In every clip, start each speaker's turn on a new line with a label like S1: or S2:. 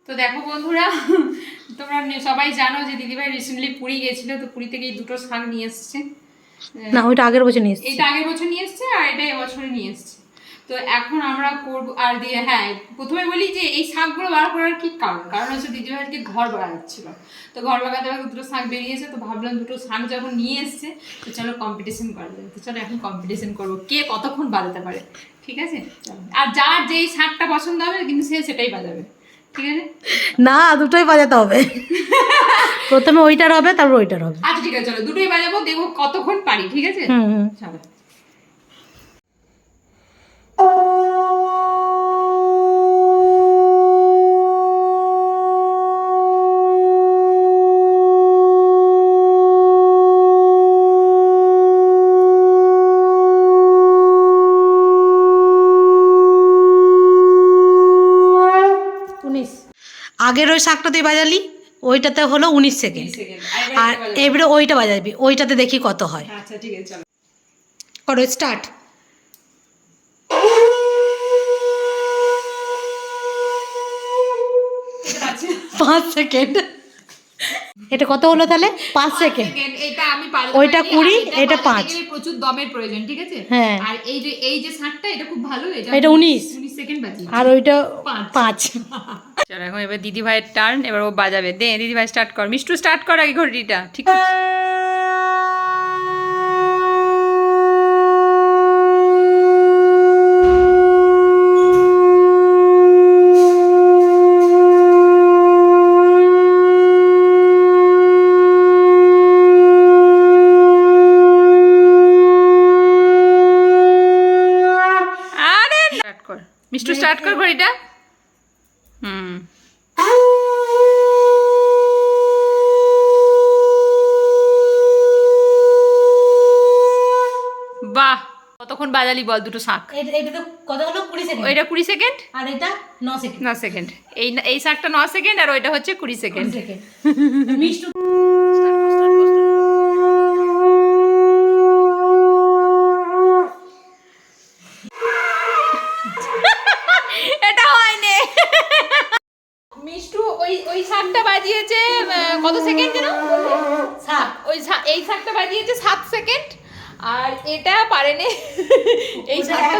S1: তো দেখো বন্ধুরা, তোমরা সবাই জানো যে দিদিভাই রিসেন্টলি পুরী গেছিল, তো পুরী থেকে এই দুটো শাক নিয়ে এসছে।
S2: না, ওইটা আগের বছর নিয়ে এসছে।
S1: এটা আগের বছর নিয়ে এসছে আর এটা এবছরে নিয়ে এসছে। তো এখন আমরা করবো আর দিয়ে, হ্যাঁ প্রথমে বলি যে এই শাকগুলো বার করার কি কারণ হচ্ছে দিদিভাইকে ঘর বানাচ্ছিল, তো ঘর বাগাতে দুটো শাক বেরিয়েছে, তো ভাবলাম দুটো শাক যখন নিয়ে এসছে তো চলো কম্পিটিশন করা যাবে। তো চলো এখন কম্পিটিশন করবো কে কতক্ষণ বাজাতে পারে, ঠিক আছে? আর যার যেই শাকটা পছন্দ হবে কিন্তু সে সেটাই বাজাবে, ঠিক আছে?
S2: না, দুটোই বাজাতে হবে। প্রথমে ওইটার হবে, তারপর ওইটার হবে।
S1: আচ্ছা ঠিক আছে, চলো দুটোই বাজাবো, দেখবো কতক্ষণ পারি, ঠিক আছে? চলো।
S2: আগের ওই শাকটা তুই বাজালি, ওইটাতে হলো 19 সেকেন্ড, আর এবারে ওইটা বাজাবি, ওইটাতে দেখি কত হয়।
S1: আচ্ছা ঠিক আছে, চলো
S2: করো স্টার্ট। পাঁচ সেকেন্ড। এটা কত হলো তাহলে? 5 সেকেন্ড।
S1: এটা আমি
S2: ওইটা 20, এটা 5।
S1: প্রচুর দমের প্রয়োজন, ঠিক আছে?
S2: হ্যাঁ।
S1: আর এই যে শাকটা এটা খুব ভালো,
S2: এটা 19
S1: সেকেন্ড বাজি,
S2: আর ওইটা 5।
S1: চলো এখন এবার দিদি ভাইয়ের টার্ন, এবার ও বাজাবে। দে দিদি ভাই স্টার্ট কর, মিষ্টু স্টার্ট কর আগে ঘড়িটা, ঠিক আছে? মিষ্টু স্টার্ট কর ঘড়িটা। বাহ, কতক্ষণ বাজালি বল দুটো শাক?
S2: এটা তো কত হলো? 20 সেকেন্ড।
S1: ওইটা 20 সেকেন্ড
S2: আর এটা 9 সেকেন্ড।
S1: 9 সেকেন্ড। এই শাকটা 9 সেকেন্ড আর ওইটা হচ্ছে 20 সেকেন্ড।
S2: মিষ্টু
S1: এটা হয়নি। মিষ্টু ওই শাকটা বাজিয়েছে কত সেকেন্ড যেন?
S2: 7।
S1: এই শাকটা বাজিয়েছে 7 সেকেন্ড, আর এটা পারেনি। এই শাকটা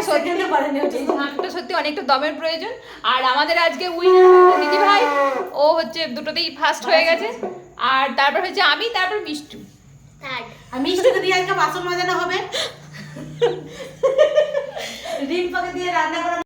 S1: সত্যি অনেকটা দমের প্রয়োজন। আর আমাদের আজকে উইনার দিদি ভাই, ও হচ্ছে দুটোতেই ফার্স্ট হয়ে গেছে। আর তারপর হচ্ছে আমি, তারপর মিষ্টু।
S2: আর মিষ্টুকে দিয়ে আজকে বাসন মাজানো হবে, রিম্পাকে দিয়ে রান্না করা